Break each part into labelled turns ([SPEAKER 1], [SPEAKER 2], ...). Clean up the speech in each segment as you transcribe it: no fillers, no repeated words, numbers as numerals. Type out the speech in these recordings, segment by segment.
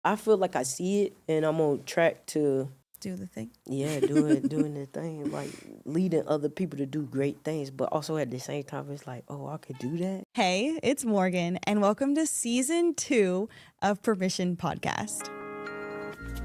[SPEAKER 1] I feel like I see it, and I'm on track to
[SPEAKER 2] Do the thing.
[SPEAKER 1] doing the thing, like leading other people to do great things, but also at the same time, it's like, oh, I could do that.
[SPEAKER 2] Hey, it's Morgan, and welcome to season 2 of Permission Podcast.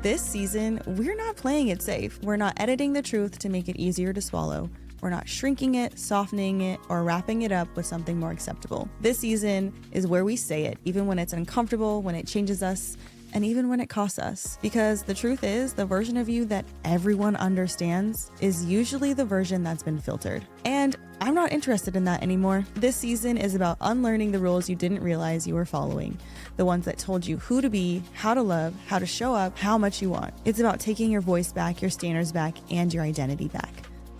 [SPEAKER 2] This season, we're not playing it safe. We're not editing the truth to make it easier to swallow. We're not shrinking it, softening it, or wrapping it up with something more acceptable. This season is where we say it, even when it's uncomfortable, when it changes us, and even when it costs us. Because the truth is, the version of you that everyone understands is usually the version that's been filtered. And I'm not interested in that anymore. This season is about unlearning the rules you didn't realize you were following. The ones that told you who to be, how to love, how to show up, how much you want. It's about taking your voice back, your standards back, and your identity back.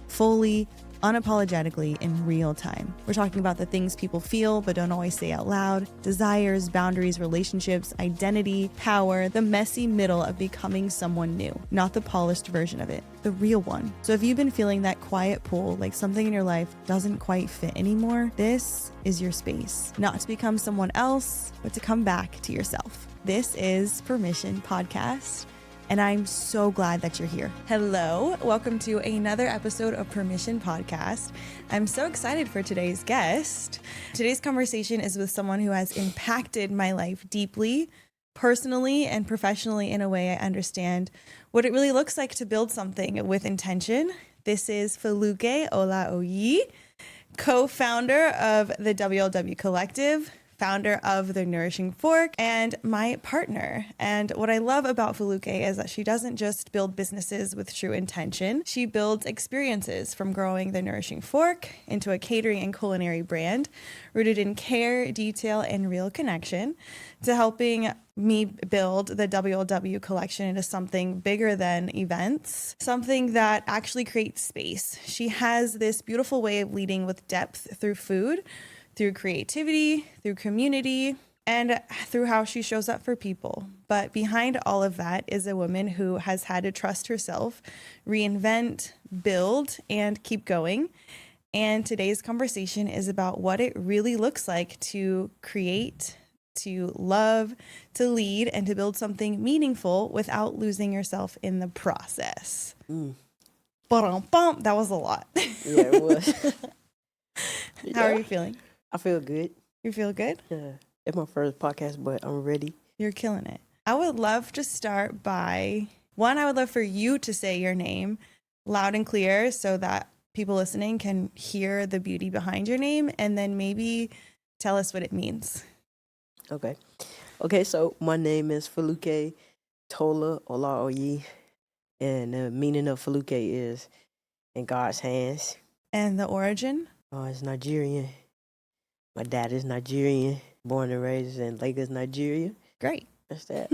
[SPEAKER 2] Fully, unapologetically, in real time. We're talking about the things people feel but don't always say out loud, desires, boundaries, relationships, identity, power, the messy middle of becoming someone new, not the polished version of it, the real one. So if you've been feeling that quiet pull, like something in your life doesn't quite fit anymore, this is your space. Not to become someone else, but to come back to yourself. This is Permission Podcast. And I'm so glad that you're here. Hello, welcome to another episode of Permission Podcast. I'm so excited for today's guest. Today's conversation is with someone who has impacted my life deeply, personally and professionally, in a way I understand what it really looks like to build something with intention. This is Foluke Olaoye, co-founder of the WLW Collective, founder of the Nourishing Fork, and my partner. And what I love about Foluke is that she doesn't just build businesses with true intention. She builds experiences, from growing the Nourishing Fork into a catering and culinary brand rooted in care, detail, and real connection, to helping me build the WLW collection into something bigger than events, something that actually creates space. She has this beautiful way of leading with depth through food, through creativity, through community, and through how she shows up for people. But behind all of that is a woman who has had to trust herself, reinvent, build, and keep going. And today's conversation is about what it really looks like to create, to love, to lead, and to build something meaningful without losing yourself in the process. Ba-dum-bum. That was a lot.
[SPEAKER 1] Yeah, it was.
[SPEAKER 2] How are you feeling?
[SPEAKER 1] I feel good.
[SPEAKER 2] You feel good?
[SPEAKER 1] Yeah, it's my first podcast, but I'm ready.
[SPEAKER 2] You're killing it. I would love to start by, one, I would love for you to say your name loud and clear so that people listening can hear the beauty behind your name, and then maybe tell us what it means.
[SPEAKER 1] Okay, so my name is Foluke Olaoye, and the meaning of Foluke is in God's hands.
[SPEAKER 2] And the origin?
[SPEAKER 1] It's Nigerian. My dad is Nigerian, born and raised in Lagos, Nigeria.
[SPEAKER 2] Great.
[SPEAKER 1] That's that.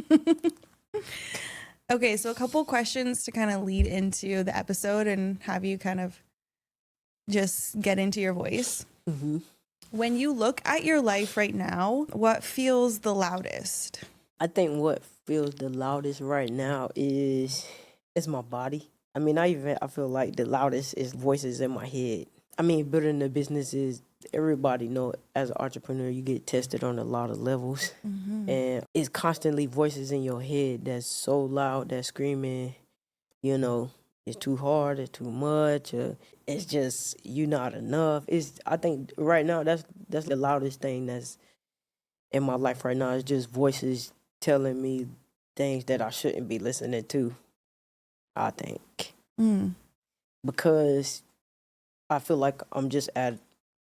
[SPEAKER 2] Okay, so a couple questions to kind of lead into the episode and have you kind of just get into your voice.
[SPEAKER 1] Mm-hmm.
[SPEAKER 2] When you look at your life right now, what feels the loudest?
[SPEAKER 1] I think what feels the loudest right now is my body. I mean, I feel like the loudest is voices in my head. I mean, building the business is, everybody know, as an entrepreneur, you get tested on a lot of levels. Mm-hmm. And it's constantly voices in your head that's so loud, that's screaming, it's too hard, it's too much, it's just, you're not enough. I think right now, that's the loudest thing that's in my life right now, is just voices telling me things that I shouldn't be listening to, I think. Because I feel like I'm just at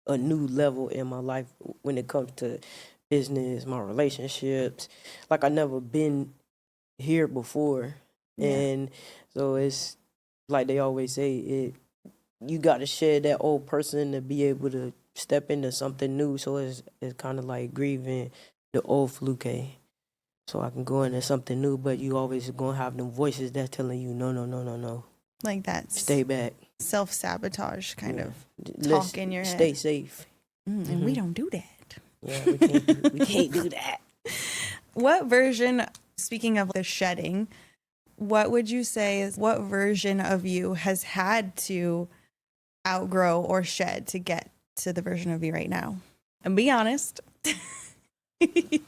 [SPEAKER 1] a new level in my life when it comes to business, my relationships. Like, I never been here before. Yeah. And so it's like they always say, you got to shed that old person to be able to step into something new. So it's kind of like grieving the old Fluke, so I can go into something new. But you always going to have them voices that's telling you, no.
[SPEAKER 2] Like that.
[SPEAKER 1] Stay back.
[SPEAKER 2] Self-sabotage kind of talk in your head.
[SPEAKER 1] Stay safe.
[SPEAKER 2] And we don't do that.
[SPEAKER 1] Yeah, we can't do that.
[SPEAKER 2] What version, speaking of the shedding, what would you say is, what version of you has had to outgrow or shed to get to the version of you right now? And be honest.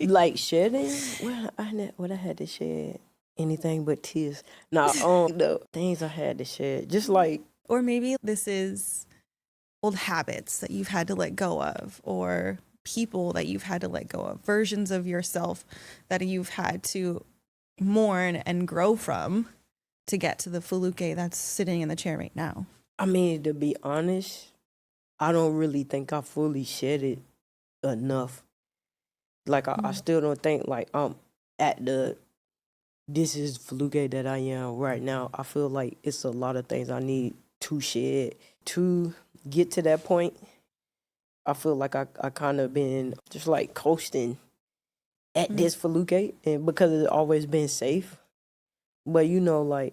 [SPEAKER 1] Like shedding? Well, I had to shed anything but tears. Nah, the things I had to shed. Just like,
[SPEAKER 2] Or maybe this is old habits that you've had to let go of, or people that you've had to let go of, versions of yourself that you've had to mourn and grow from to get to the Foluke that's sitting in the chair right now.
[SPEAKER 1] I mean, to be honest, I don't really think I fully shed it enough. Like, I still don't think, like, I'm at this is Foluke that I am right now. I feel like it's a lot of things I need to shed to get to that point. I feel like I kind of been just like coasting at this Foluke, and because it's always been safe. But like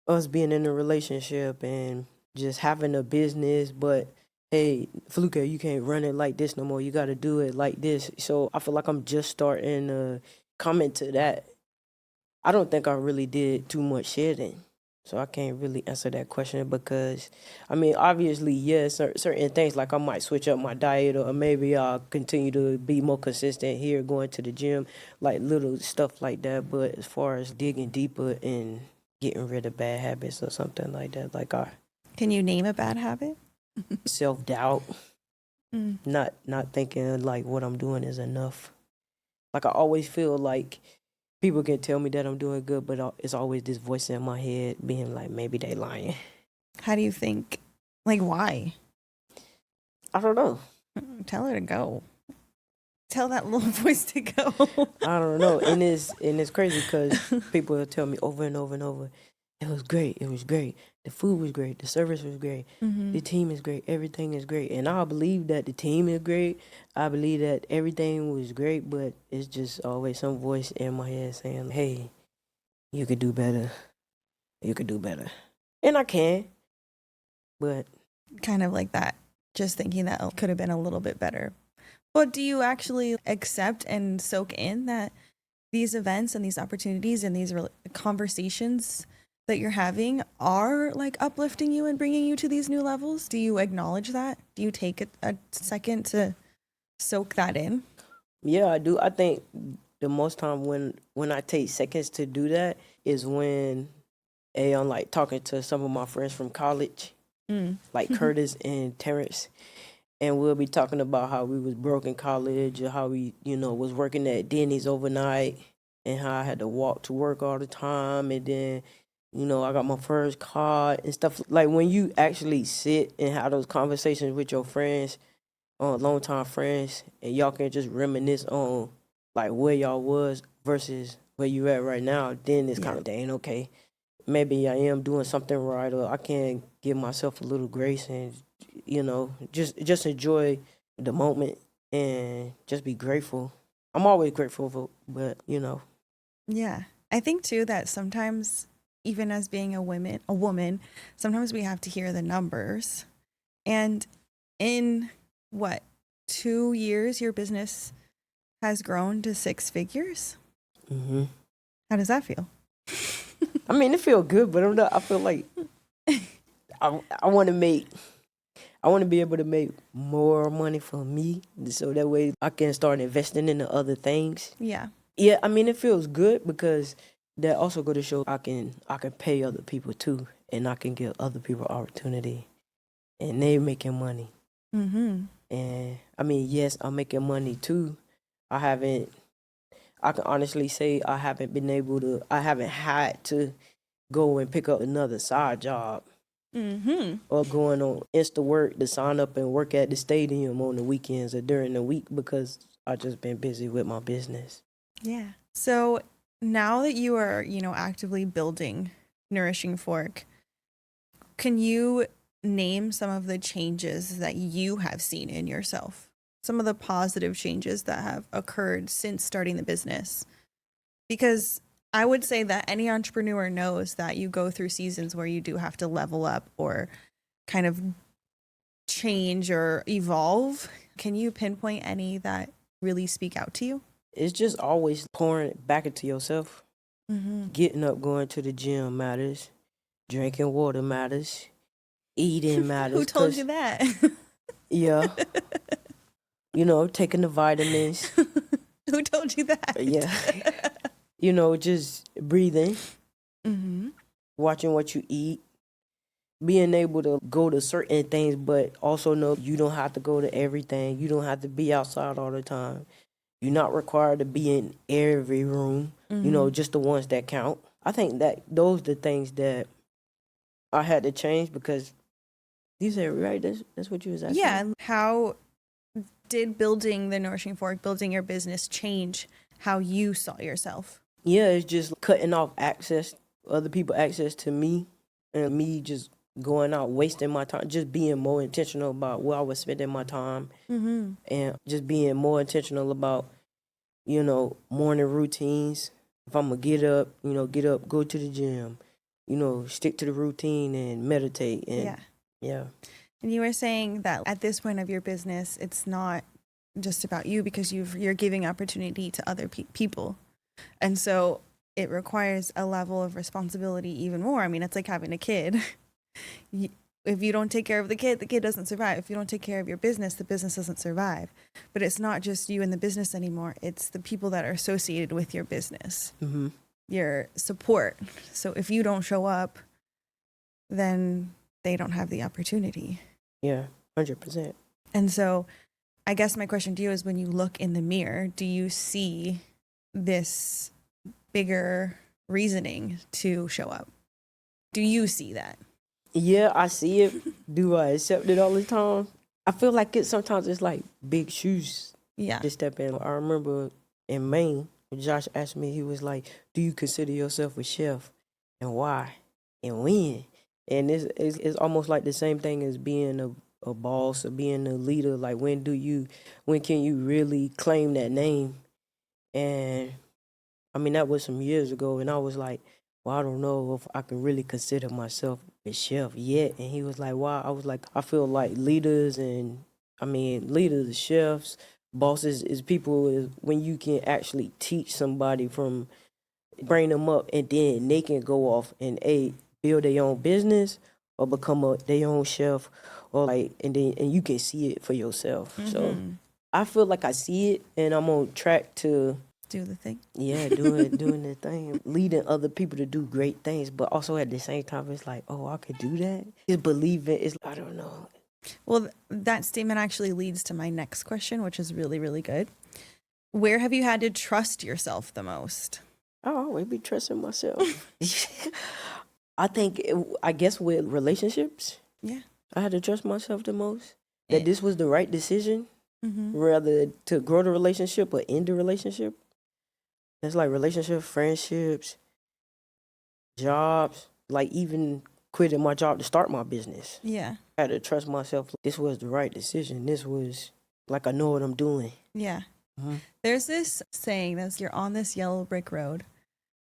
[SPEAKER 1] us being in a relationship and just having a business, but hey, Fluke, you can't run it like this no more. You got to do it like this. So I feel like I'm just starting to come into that. I don't think I really did too much shedding. So I can't really answer that question because, I mean, obviously, yes, certain things like I might switch up my diet or maybe I'll continue to be more consistent here, going to the gym, like little stuff like that. But as far as digging deeper and getting rid of bad habits or something like that, like our
[SPEAKER 2] Can you name a bad habit?
[SPEAKER 1] self-doubt, not thinking like what I'm doing is enough. Like I always feel like people can tell me that I'm doing good, but it's always this voice in my head being like, maybe they lying.
[SPEAKER 2] How do you think? Like, why?
[SPEAKER 1] I don't know.
[SPEAKER 2] Tell her to go. Tell that little voice to go.
[SPEAKER 1] I don't know. And it's crazy because people will tell me over and over and over, it was great. It was great. The food was great. The service was great. The team is great. Everything is great. And I believe that the team is great. I believe that everything was great, but it's just always some voice in my head saying, hey, you could do better. You could do better. And I can, but
[SPEAKER 2] Kind of like that. Just thinking that it could have been a little bit better. But do you actually accept and soak in that these events and these opportunities and these conversations that you're having are like uplifting you and bringing you to these new levels? Do you acknowledge that? Do you take a second to soak that in?
[SPEAKER 1] yeah, I do. I think the most time when I take seconds to do that is when I'm like talking to some of my friends from college, like Curtis and Terrence, and we'll be talking about how we was broke in college or how we, was working at Denny's overnight and how I had to walk to work all the time. And then, I got my first car and stuff. Like when you actually sit and have those conversations with your friends, longtime friends, and y'all can just reminisce on like where y'all was versus where you at right now, then it's kind of, dang, okay, maybe I am doing something right, or I can give myself a little grace and just enjoy the moment and just be grateful. I'm always grateful for, but
[SPEAKER 2] Yeah. I think too that sometimes even as being a woman, sometimes we have to hear the numbers. And in what, 2 years your business has grown to 6 figures? How does that feel?
[SPEAKER 1] I mean, it feels good, but I feel like I want to be able to make more money for me, so that way I can start investing in the other things.
[SPEAKER 2] Yeah.
[SPEAKER 1] Yeah, I mean, it feels good because that also go to show I can pay other people too, and I can give other people opportunity, and they making money. And I mean, yes, I'm making money too. I can honestly say I haven't had to go and pick up another side job. Or going on Insta work to sign up and work at the stadium on the weekends or during the week because I just been busy with my business.
[SPEAKER 2] Yeah. So now that you are, actively building Nourishing Fork, can you name some of the changes that you have seen in yourself? Some of the positive changes that have occurred since starting the business? Because I would say that any entrepreneur knows that you go through seasons where you do have to level up or kind of change or evolve. Can you pinpoint any that really speak out to you?
[SPEAKER 1] It's just always pouring it back into yourself. Getting up, going to the gym matters. Drinking water matters. Eating matters.
[SPEAKER 2] Who told you that?
[SPEAKER 1] Yeah. Taking the vitamins.
[SPEAKER 2] Who told you that?
[SPEAKER 1] Yeah. Just breathing,
[SPEAKER 2] Mm-hmm.
[SPEAKER 1] watching what you eat, being able to go to certain things, but also know you don't have to go to everything. You don't have to be outside all the time. You're not required to be in every room, just the ones that count. I think that those are the things that I had to change because you said, right? That's what you was asking.
[SPEAKER 2] Yeah. How did building the Nourishing Fork, building your business, change how you saw yourself?
[SPEAKER 1] Yeah, it's just cutting off other people access to me, and me just going out, wasting my time, just being more intentional about where I was spending my time, and just being more intentional about, morning routines. If I'm gonna get up, go to the gym, stick to the routine and meditate. And yeah.
[SPEAKER 2] And you were saying that at this point of your business, it's not just about you because you're giving opportunity to other people. And so it requires a level of responsibility even more. I mean, it's like having a kid. If you don't take care of the kid doesn't survive. If you don't take care of your business, the business doesn't survive. But it's not just you and the business anymore. It's the people that are associated with your business, your support. So if you don't show up, then they don't have the opportunity.
[SPEAKER 1] Yeah, 100%.
[SPEAKER 2] And so I guess my question to you is, when you look in the mirror, do you see this bigger reasoning to show up? Do you see that?
[SPEAKER 1] Yeah, I see it. Do I accept it all the time? I feel like sometimes it's like big shoes to step in. I remember in Maine, Josh asked me, he was like, do you consider yourself a chef? And why? And when? And it's almost like the same thing as being a boss or being a leader. Like, when can you really claim that name? And I mean, that was some years ago, and I was like, well, I don't know if I can really consider myself a chef yet. And he was like, why? I was like, I feel like leaders, chefs, bosses is people when you can actually teach somebody from bring them up, and then they can go off and build their own business or become their own chef, or and you can see it for yourself. So I feel like I see it, and I'm on track to
[SPEAKER 2] do the thing.
[SPEAKER 1] Yeah, doing the thing, leading other people to do great things, but also at the same time, it's like, oh, I could do that. Just believing, I don't know.
[SPEAKER 2] Well, that statement actually leads to my next question, which is really, really good. Where have you had to trust yourself the most?
[SPEAKER 1] I always be trusting myself. I guess with relationships, I had to trust myself the most. That this was the right decision, rather to grow the relationship or end the relationship. It's like relationships, friendships, jobs, like even quitting my job to start my business.
[SPEAKER 2] Yeah.
[SPEAKER 1] I had to trust myself. This was the right decision. This was like, I know what I'm doing.
[SPEAKER 2] Yeah. There's this saying that you're on this yellow brick road,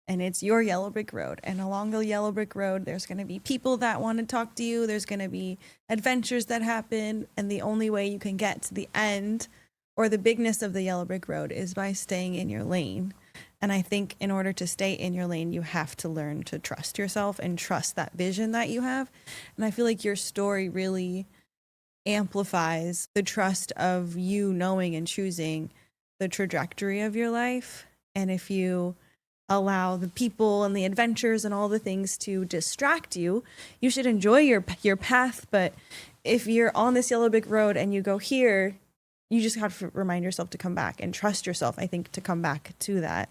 [SPEAKER 2] and it's your yellow brick road. And along the yellow brick road, there's going to be people that want to talk to you. There's going to be adventures that happen. And the only way you can get to the end or the bigness of the yellow brick road is by staying in your lane. And I think in order to stay in your lane, you have to learn to trust yourself and trust that vision that you have. And I feel like your story really amplifies the trust of you knowing and choosing the trajectory of your life. And if you allow the people and the adventures and all the things to distract you, you should enjoy your path. But if you're on this yellow brick road and you go here, you just have to remind yourself to come back and trust yourself, I think, to come back to that.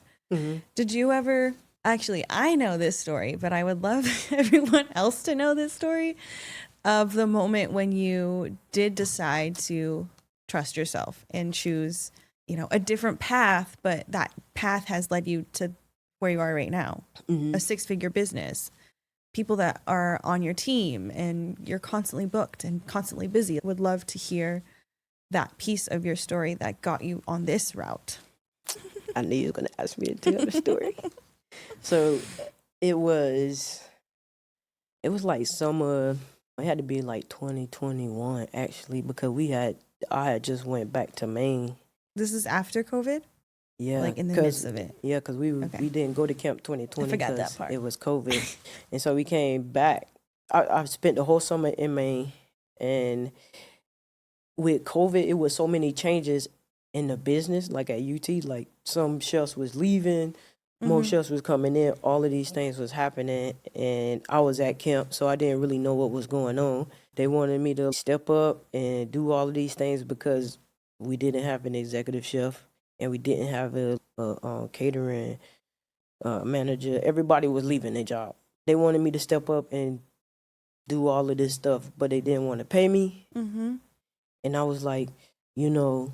[SPEAKER 2] Did you ever, actually, I know this story, but I would love everyone else to know this story of the moment when you did decide to trust yourself and choose, a different path, but that path has led you to where you are right now, a 6-figure business, people that are on your team, and you're constantly booked and constantly busy. I would love to hear that piece of your story that got you on this route.
[SPEAKER 1] I knew you were going to ask me to tell the story. So it was like summer. It had to be like 2021 actually, because I had just went back to Maine.
[SPEAKER 2] This is after COVID?
[SPEAKER 1] Yeah,
[SPEAKER 2] like in the midst of it.
[SPEAKER 1] Yeah, because we didn't go to camp 2020.
[SPEAKER 2] I forgot that part.
[SPEAKER 1] It was COVID, and so we came back. I spent the whole summer in Maine, and with COVID, it was so many changes in the business, like at UT, like some chefs was leaving, more chefs was coming in. All of these things was happening, and I was at camp, so I didn't really know what was going on. They wanted me to step up and do all of these things because we didn't have an executive chef and we didn't have a catering manager. Everybody was leaving their job. They wanted me to step up and do all of this stuff, but they didn't want to pay me. And I was like, you know,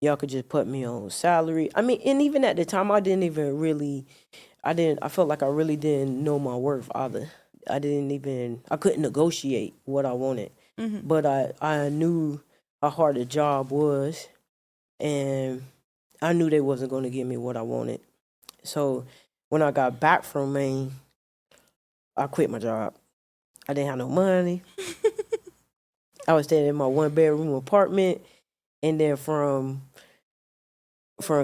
[SPEAKER 1] y'all could just put me on salary. I mean, and even at the time, I felt like I really didn't know my worth either. I couldn't negotiate what I wanted. But I knew how hard the job was, and I knew they wasn't going to give me what I wanted. So when I got back from Maine, I quit my job. I didn't have no money. I was staying in my 1-bedroom apartment, and then from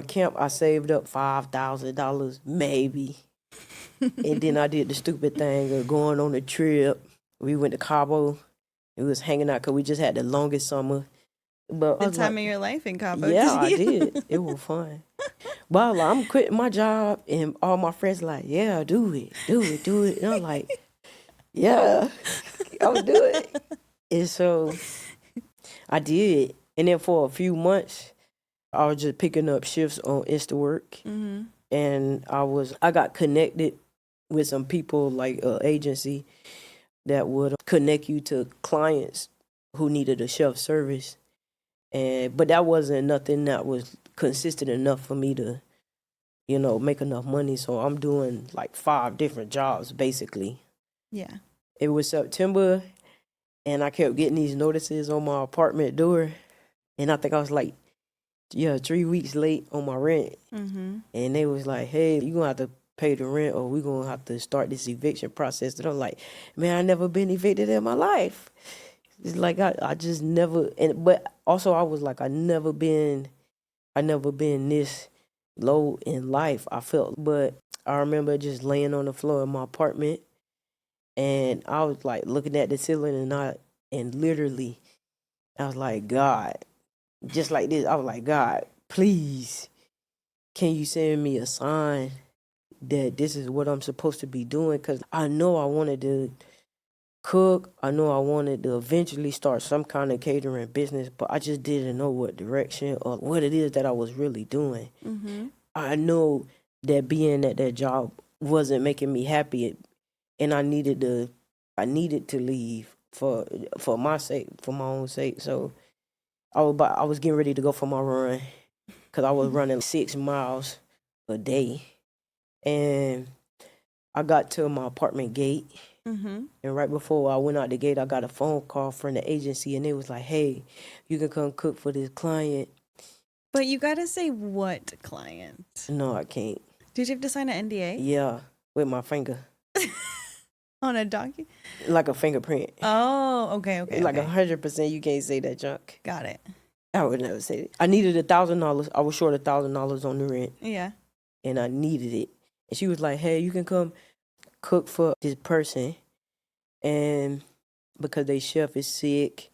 [SPEAKER 1] camp, I saved up $5,000 maybe. And then I did the stupid thing of going on a trip. We went to Cabo. We was hanging out because we just had the longest summer. But
[SPEAKER 2] The time of your life in Cabo.
[SPEAKER 1] yeah, I did. It was fun. But I was like, I'm quitting my job, and all my friends like, yeah, do it. And I'm like, yeah, I would do it. And so I did. And then for a few months, I was just picking up shifts on InstaWork. And I got connected with some people like an agency that would connect you to clients who needed a chef service. But that wasn't nothing that was consistent enough for me to, make enough money. So I'm doing like 5 different jobs basically.
[SPEAKER 2] Yeah.
[SPEAKER 1] It was September, and I kept getting these notices on my apartment door. And I think I was like, 3 weeks late on my rent. And they was like, hey, you're going to have to pay the rent or we're going to have to start this eviction process. And I'm like, man, I never been evicted in my life. It's like I just never, but also I was like, I never been this low in life, I felt. But I remember just laying on the floor in my apartment, and I was like looking at the ceiling, and literally I was like, God, just like this, I was like, God, please, can you send me a sign that this is what I'm supposed to be doing? Because I know I wanted to cook. I know I wanted to eventually start some kind of catering business, but I just didn't know what direction or what it is that I was really doing. I know that being at that job wasn't making me happy, and I needed to leave for my sake, for my own sake. So I was getting ready to go for my run because I was running 6 miles a day, and I got to my apartment gate. And right before I went out the gate, I got a phone call from the agency, and they was like, hey, you can come cook for this client.
[SPEAKER 2] But you gotta say what client.
[SPEAKER 1] No, I can't.
[SPEAKER 2] Did you have to sign an NDA?
[SPEAKER 1] Yeah, with my finger.
[SPEAKER 2] On a donkey?
[SPEAKER 1] Like a fingerprint.
[SPEAKER 2] Oh, okay.
[SPEAKER 1] Like 100% you can't say that junk.
[SPEAKER 2] Got it.
[SPEAKER 1] I would never say it. I needed $1,000. I was short $1,000 on the rent.
[SPEAKER 2] Yeah.
[SPEAKER 1] And I needed it. And she was like, hey, you can come cook for this person, and because they chef is sick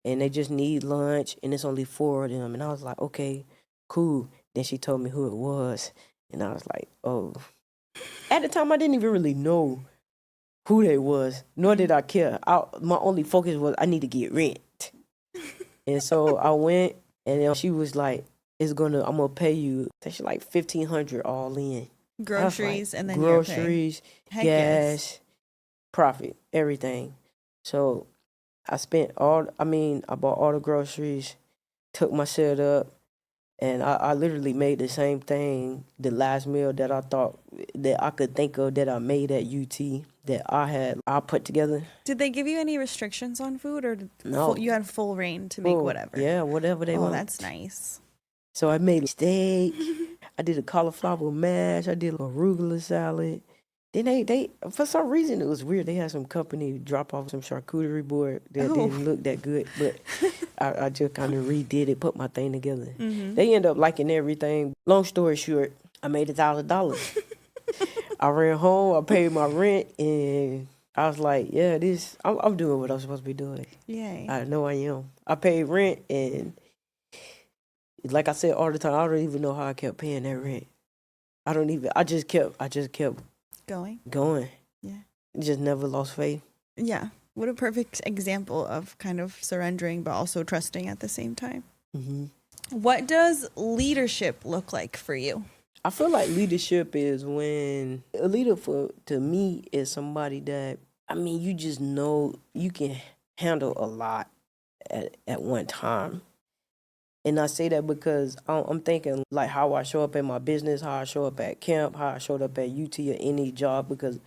[SPEAKER 1] and they just need lunch, and it's only 4 of them. And I was like, okay, cool. Then she told me who it was, and I was like, oh. At the time, I didn't even really know who they was, nor did I care. My only focus was I need to get rent. And so I went, and then she was like, I'm gonna pay you. She's like $1,500 all in.
[SPEAKER 2] Groceries,
[SPEAKER 1] like,
[SPEAKER 2] and then
[SPEAKER 1] groceries,
[SPEAKER 2] gas,
[SPEAKER 1] yes. Profit, everything. So I bought all the groceries, took my set up, and I literally made the same thing, the last meal that I thought that I could think of that I made at UT that I put together.
[SPEAKER 2] Did they give you any restrictions on food, or
[SPEAKER 1] No.
[SPEAKER 2] You had full reign to make whatever?
[SPEAKER 1] Yeah, whatever they want.
[SPEAKER 2] Oh, that's nice.
[SPEAKER 1] So I made a steak. I did a cauliflower mash. I did a arugula salad. Then they for some reason, it was weird. They had some company drop off some charcuterie board that didn't look that good, but I just kind of redid it, put my thing together. They end up liking everything. Long story short, I made $1,000. I ran home, I paid my rent, and I was like, yeah, I'm doing what I'm supposed to be doing.
[SPEAKER 2] Yay.
[SPEAKER 1] I know I am. I paid rent, and like I said all the time, I don't even know how I kept paying that rent. I just kept
[SPEAKER 2] Going. Yeah.
[SPEAKER 1] Just never lost faith.
[SPEAKER 2] Yeah. What a perfect example of kind of surrendering, but also trusting at the same time.
[SPEAKER 1] Mm-hmm.
[SPEAKER 2] What does leadership look like for you?
[SPEAKER 1] I feel like leadership is when a leader to me is somebody that, I mean, you just know you can handle a lot at one time. And I say that because I'm thinking like how I show up in my business, how I show up at camp, how I showed up at UT or any job, because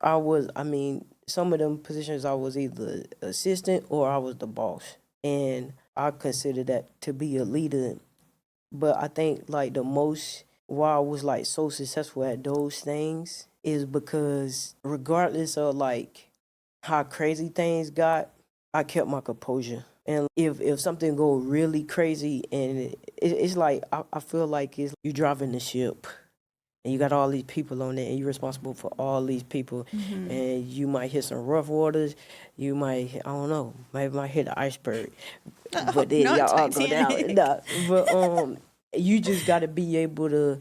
[SPEAKER 1] some of them positions I was either assistant or I was the boss. And I consider that to be a leader. But I think like the most why I was like so successful at those things is because regardless of like how crazy things got, I kept my composure. And if something go really crazy and it's like I feel like it's you driving the ship and you got all these people on it and you're responsible for all these people, and you might hit some rough waters, you might, I don't know, maybe might hit an iceberg, but then
[SPEAKER 2] not
[SPEAKER 1] y'all all go down.
[SPEAKER 2] Titanic.
[SPEAKER 1] Nah, but you just got to be able to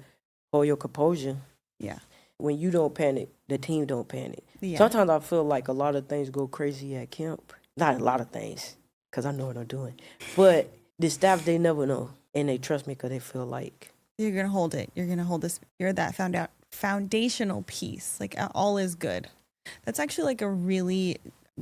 [SPEAKER 1] hold your composure.
[SPEAKER 2] Yeah.
[SPEAKER 1] When you don't panic, the team don't panic.
[SPEAKER 2] Yeah.
[SPEAKER 1] Sometimes I feel like a lot of things go crazy at camp. Not a lot of things, because I know what I'm doing. But the staff, they never know. And they trust me because they feel like
[SPEAKER 2] You're going to hold it. You're going to hold this. You're that foundational piece. Like all is good. That's actually like a really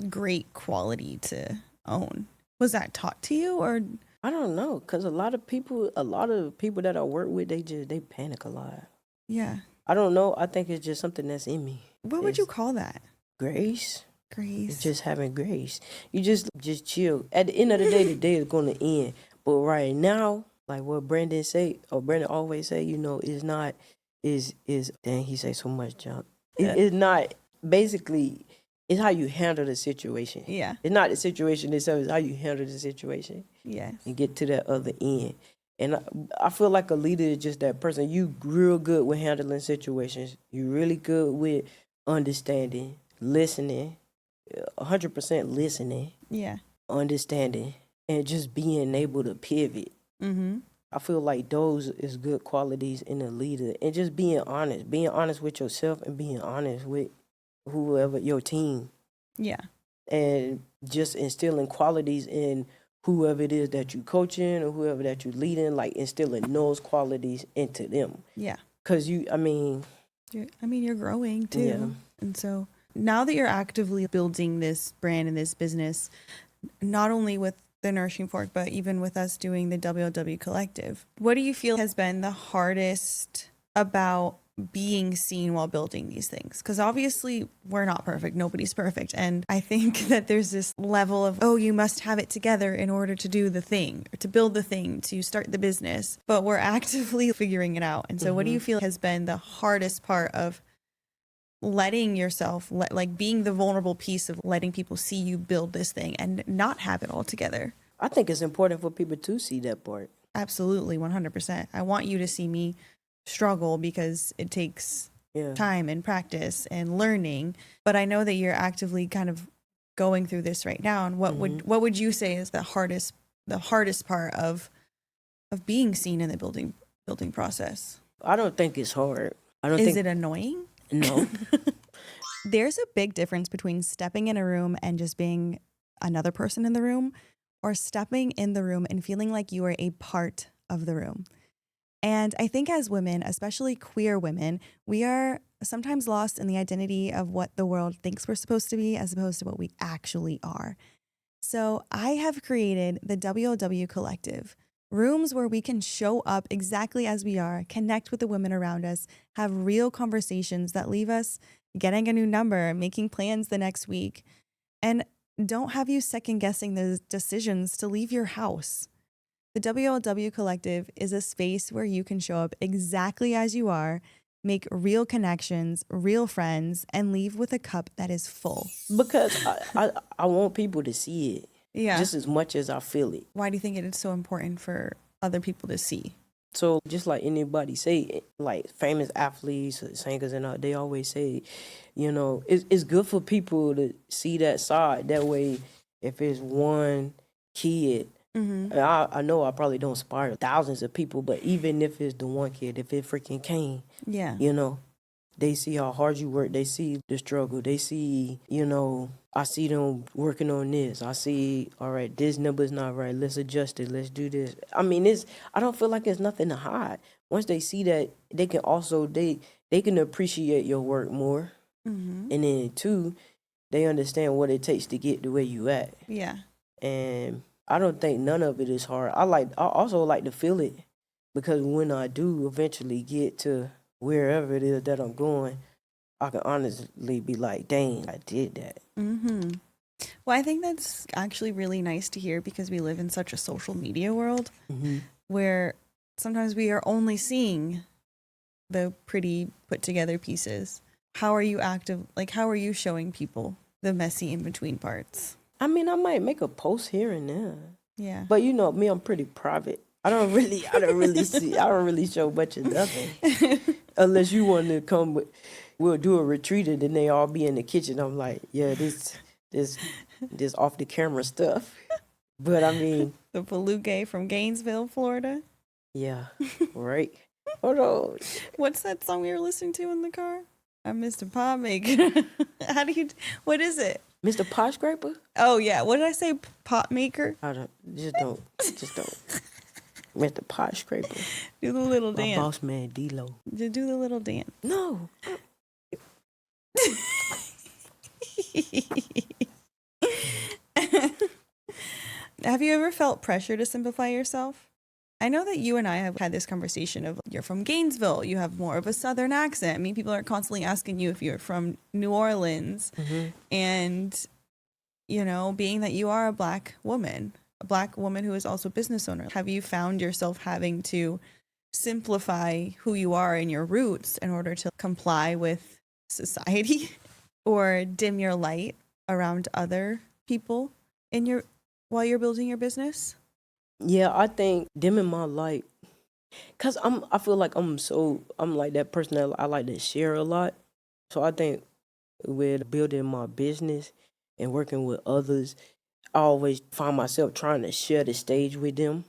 [SPEAKER 2] great quality to own. Was that taught to you or?
[SPEAKER 1] I don't know, because a lot of people that I work with, they panic a lot.
[SPEAKER 2] Yeah.
[SPEAKER 1] I don't know. I think it's just something that's in me.
[SPEAKER 2] What would you call that?
[SPEAKER 1] Grace.
[SPEAKER 2] Grace.
[SPEAKER 1] It's just having grace. You just chill. At the end of the day is going to end. But right now, like what Brandon always say, dang, he say so much junk. It's not, basically, it's how you handle the situation.
[SPEAKER 2] Yeah.
[SPEAKER 1] It's not the situation itself, it's how you handle the situation.
[SPEAKER 2] Yes.
[SPEAKER 1] And get to that other end. And I feel like a leader is just that person. You real good with handling situations. You really good with understanding, listening, 100% listening.
[SPEAKER 2] Yeah.
[SPEAKER 1] Understanding, and just being able to pivot.
[SPEAKER 2] Mm-hmm.
[SPEAKER 1] I feel like those is good qualities in a leader. And just being honest with yourself and being honest with whoever, your team.
[SPEAKER 2] Yeah.
[SPEAKER 1] And just instilling qualities in whoever it is that you coaching or whoever that you leading, like instilling those qualities into them.
[SPEAKER 2] Yeah.
[SPEAKER 1] Because you're
[SPEAKER 2] growing too.
[SPEAKER 1] Yeah.
[SPEAKER 2] And so now that you're actively building this brand and this business, not only with the Nourishing Fork, but even with us doing the WLW Collective, what do you feel has been the hardest about being seen while building these things? Because obviously we're not perfect. Nobody's perfect. And I think that there's this level of, oh, you must have it together in order to do the thing, or to build the thing, to start the business. But we're actively figuring it out. And so what do you feel has been the hardest part of letting yourself, like being the vulnerable piece of letting people see you build this thing and not have it all together?
[SPEAKER 1] I think it's important for people to see that part.
[SPEAKER 2] Absolutely, 100%. I want you to see me struggle because it takes time and practice and learning. But I know that you're actively kind of going through this right now. And what would you say is the hardest part of being seen in the building process?
[SPEAKER 1] I don't think it's hard.
[SPEAKER 2] Is it annoying?
[SPEAKER 1] No.
[SPEAKER 2] There's a big difference between stepping in a room and just being another person in the room, or stepping in the room and feeling like you are a part of the room. And I think as women, especially queer women, we are sometimes lost in the identity of what the world thinks we're supposed to be as opposed to what we actually are. So I have created the WLW Collective, rooms where we can show up exactly as we are, connect with the women around us, have real conversations that leave us getting a new number, making plans the next week, and don't have you second guessing the decisions to leave your house. The WLW Collective is a space where you can show up exactly as you are, make real connections, real friends, and leave with a cup that is full.
[SPEAKER 1] Because I want people to see it.
[SPEAKER 2] Yeah.
[SPEAKER 1] Just as much as I feel it.
[SPEAKER 2] Why do you think it is so important for other people to see?
[SPEAKER 1] So just like anybody say, like famous athletes, singers, and all, they always say, it's good for people to see that side. That way, if it's one kid I know I probably don't inspire thousands of people, but even if it's the one kid, if it freaking came,
[SPEAKER 2] Yeah.
[SPEAKER 1] you know, they see how hard you work. They see the struggle. They see, I see them working on this. I see, all right, this number's not right. Let's adjust it. Let's do this. I mean, I don't feel like there's nothing to hide. Once they see that, they can also, they can appreciate your work more. And then two, they understand what it takes to get to where you at.
[SPEAKER 2] Yeah.
[SPEAKER 1] And I don't think none of it is hard. I also like to feel it, because when I do eventually get to wherever it is that I'm going, I can honestly be like, dang, I did that.
[SPEAKER 2] Well, I think that's actually really nice to hear, because we live in such a social media world where sometimes we are only seeing the pretty put together pieces. How are you how are you showing people the messy in between parts?
[SPEAKER 1] I mean, I might make a post here and there.
[SPEAKER 2] Yeah.
[SPEAKER 1] But you know me, I'm pretty private. I don't really show much of nothing. Unless you want to come we'll do a retreat and then they all be in the kitchen. I'm like, yeah, this off the camera stuff. But I mean,
[SPEAKER 2] the Foluke from Gainesville, Florida.
[SPEAKER 1] Yeah, right. Hold on.
[SPEAKER 2] What's that song we were listening to in the car? I'm Mr. Pot Maker. What is it?
[SPEAKER 1] Mr. Pot Scraper?
[SPEAKER 2] Oh yeah. What did I say? Pot maker?
[SPEAKER 1] Just don't. Mr. Pot Scraper.
[SPEAKER 2] Do the little
[SPEAKER 1] My
[SPEAKER 2] dance.
[SPEAKER 1] boss man, D-Lo.
[SPEAKER 2] Do the little dance.
[SPEAKER 1] No.
[SPEAKER 2] Have you ever felt pressure to simplify yourself? I know that you and I have had this conversation of, you're from Gainesville, you have more of a Southern accent. I mean, people are constantly asking you if you're from New Orleans. And, being that you are a black woman who is also a business owner, have you found yourself having to simplify who you are and your roots in order to comply with society or dim your light around other people while you're building your business?
[SPEAKER 1] Yeah, I think dimming my light, cause I feel like I'm like that person that I like to share a lot. So I think with building my business and working with others, I always find myself trying to share the stage with them.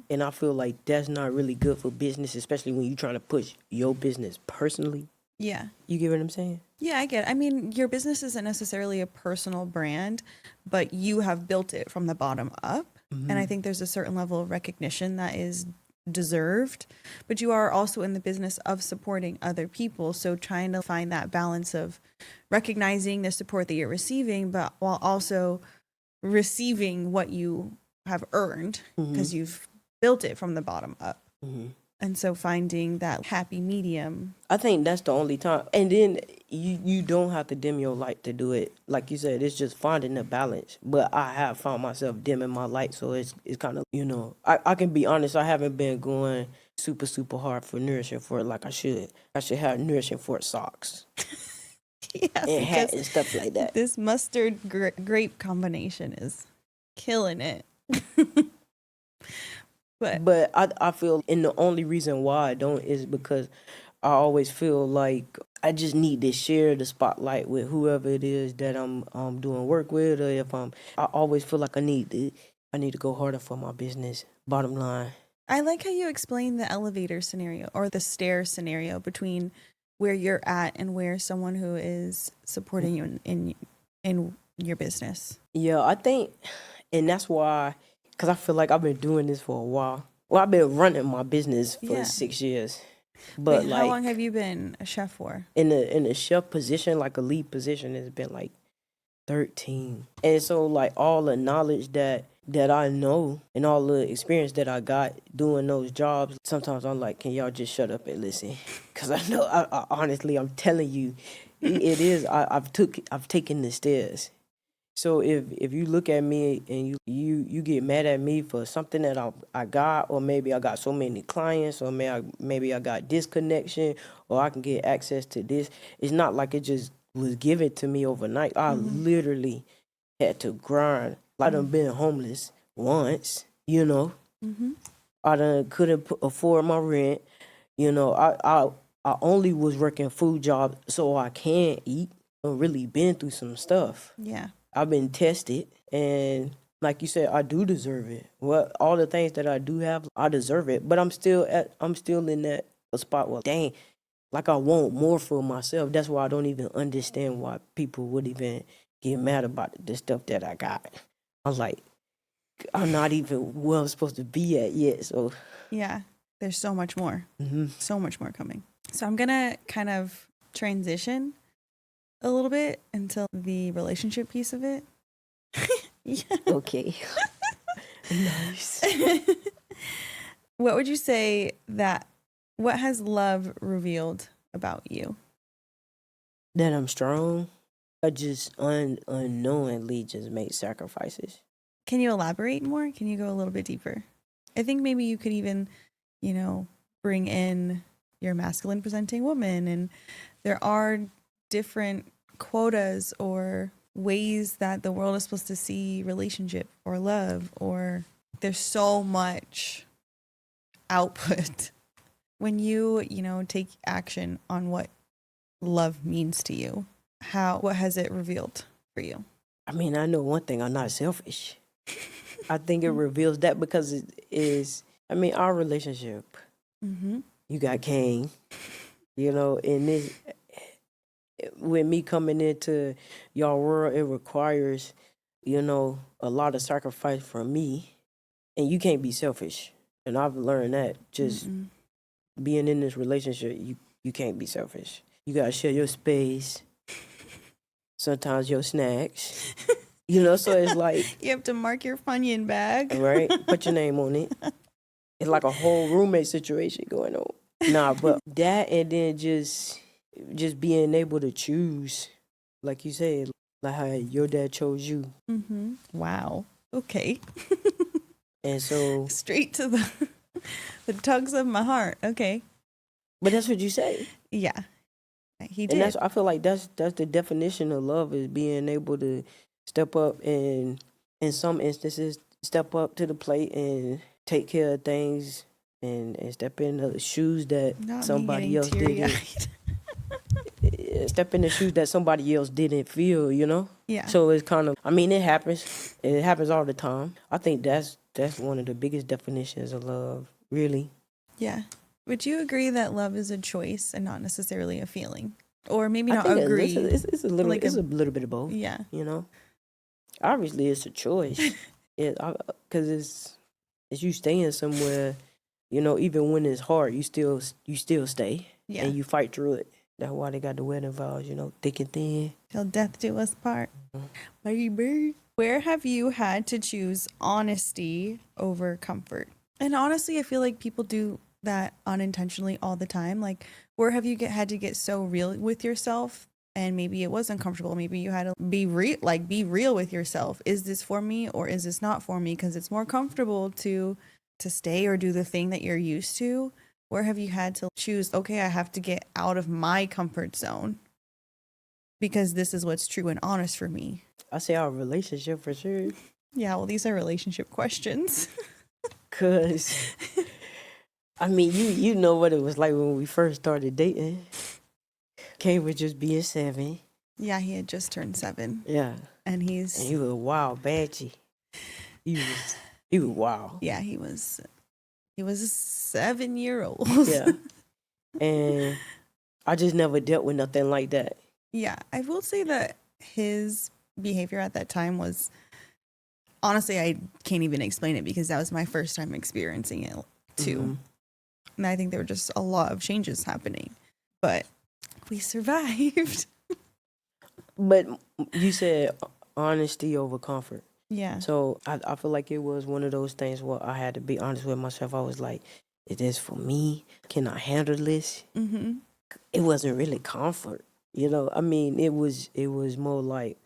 [SPEAKER 1] And I feel like that's not really good for business, especially when you're trying to push your business personally.
[SPEAKER 2] Yeah.
[SPEAKER 1] You get what I'm saying?
[SPEAKER 2] Yeah, I get it. I mean, your business isn't necessarily a personal brand, but you have built it from the bottom up. And I think there's a certain level of recognition that is deserved, but you are also in the business of supporting other people. So trying to find that balance of recognizing the support that you're receiving, but while also receiving what you have earned, because you've built it from the bottom up. And so finding that happy medium.
[SPEAKER 1] I think that's the only time. And then you don't have to dim your light to do it. Like you said, it's just finding the balance. But I have found myself dimming my light. So it's kind of, I can be honest, I haven't been going super, super hard for Nourishing Fork like I should. I should have Nourishing Fork socks.
[SPEAKER 2] Yes,
[SPEAKER 1] and hat and stuff like that.
[SPEAKER 2] This mustard grape combination is killing it.
[SPEAKER 1] But I feel, and the only reason why I don't is because I always feel like I just need to share the spotlight with whoever it is that I'm doing work with, or if I always feel like I need to go harder for my business. Bottom line.
[SPEAKER 2] I like how you explain the elevator scenario or the stair scenario between where you're at and where someone who is supporting you in your business.
[SPEAKER 1] Yeah, I think, and that's why. Because I feel like I've been doing this for a while. Well, I've been running my business for 6 years. But
[SPEAKER 2] Wait, how long have you been a chef for?
[SPEAKER 1] In the chef position, like a lead position, it's been like 13. And so like all the knowledge that I know and all the experience that I got doing those jobs, sometimes I'm like, can y'all just shut up and listen? Because I know, I honestly, I'm telling you, it is. I've taken the stairs. So if you look at me and you get mad at me for something that I got, or maybe I got so many clients, or maybe I got this connection, or I can get access to this, it's not like it just was given to me overnight. I literally had to grind. I done been homeless once, I done couldn't afford my rent. I only was working food jobs so I can eat. I've really been through some stuff.
[SPEAKER 2] Yeah.
[SPEAKER 1] I've been tested, and like you said, I do deserve it. Well, all the things that I do have, I deserve it. But I'm still in that spot where, dang, like I want more for myself. That's why I don't even understand why people would even get mad about the stuff that I got. I was like, I'm not even where I'm supposed to be at yet. So
[SPEAKER 2] Yeah, there's so much more. So much more coming. So I'm going to kind of transition a little bit into the relationship piece of it. Yeah.
[SPEAKER 1] okay. Nice.
[SPEAKER 2] What would you say what has love revealed about you?
[SPEAKER 1] That I'm strong. I just unknowingly just make sacrifices.
[SPEAKER 2] Can you elaborate more? Can you go a little bit deeper? I think maybe you could even, bring in your masculine presenting woman, and there are different quotas or ways that the world is supposed to see relationship or love, or there's so much output. When you take action on what love means to you, what has it revealed for you?
[SPEAKER 1] I mean, I know one thing, I'm not selfish. I think it reveals that because it is, I mean, our relationship, you got Kane, and this, with me coming into y'all world, it requires, a lot of sacrifice from me, and you can't be selfish. And I've learned that just being in this relationship, you can't be selfish. You gotta share your space, sometimes your snacks, so it's like,
[SPEAKER 2] you have to mark your Funyun bag.
[SPEAKER 1] right? Put your name on it. It's like a whole roommate situation going on. Nah, but that, and then just being able to choose, like you said, like how your dad chose you.
[SPEAKER 2] Wow. Okay.
[SPEAKER 1] And so,
[SPEAKER 2] straight to the tugs of my heart. Okay.
[SPEAKER 1] but that's what you say.
[SPEAKER 2] Yeah, he did.
[SPEAKER 1] And I feel like that's the definition of love, is being able to step up, and in some instances step up to the plate and take care of things, and step in the shoes that
[SPEAKER 2] Not
[SPEAKER 1] somebody else didn't. Step in the shoes that somebody else didn't feel,
[SPEAKER 2] Yeah.
[SPEAKER 1] So it's kind of, I mean, it happens. It happens all the time. I think that's one of the biggest definitions of love, really.
[SPEAKER 2] Yeah. Would you agree that love is a choice and not necessarily a feeling? Or maybe
[SPEAKER 1] I
[SPEAKER 2] not
[SPEAKER 1] think
[SPEAKER 2] agree.
[SPEAKER 1] it's a little
[SPEAKER 2] like
[SPEAKER 1] it's a little bit of both.
[SPEAKER 2] Yeah.
[SPEAKER 1] Obviously it's a choice. Because it's you staying somewhere, even when it's hard, you still stay.
[SPEAKER 2] Yeah.
[SPEAKER 1] And you fight through it. That's why they got the wedding vows, thick and thin.
[SPEAKER 2] Till death do us part. Baby. Where have you had to choose honesty over comfort? And honestly, I feel like people do that unintentionally all the time. Like, where have you had to get so real with yourself, and maybe it was uncomfortable? Maybe you had to be real with yourself. Is this for me or is this not for me? Because it's more comfortable to stay or do the thing that you're used to. Where have you had to choose, okay, I have to get out of my comfort zone because this is what's true and honest for me?
[SPEAKER 1] I say our relationship for sure.
[SPEAKER 2] Yeah, well, these are relationship questions.
[SPEAKER 1] Cause I mean, you know what it was like when we first started dating. Kane was just being 7.
[SPEAKER 2] Yeah, he had just turned 7.
[SPEAKER 1] Yeah.
[SPEAKER 2] And
[SPEAKER 1] he was wild, Badgie. He was wild.
[SPEAKER 2] Yeah, he was a 7-year-old.
[SPEAKER 1] Yeah. And I just never dealt with nothing like that.
[SPEAKER 2] Yeah, I will say that his behavior at that time was, honestly, I can't even explain it because that was my first time experiencing it too. And I think there were just a lot of changes happening, but we survived.
[SPEAKER 1] But you said honesty over comfort.
[SPEAKER 2] Yeah.
[SPEAKER 1] So I feel like it was one of those things where I had to be honest with myself. I was like, is this for me? Can I handle this? It wasn't really comfort. I mean, it was more like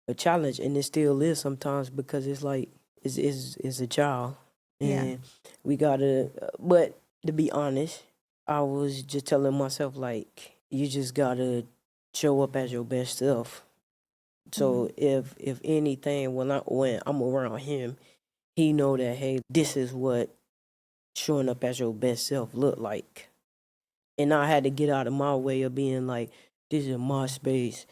[SPEAKER 1] a challenge, and it still is sometimes, because it's like, it's a child. And we gotta, but to be honest, I was just telling myself, like, you just gotta show up as your best self. So if anything, when I'm around him, he know that, hey, this is what showing up as your best self look like. And I had to get out of my way of being like, this is my space,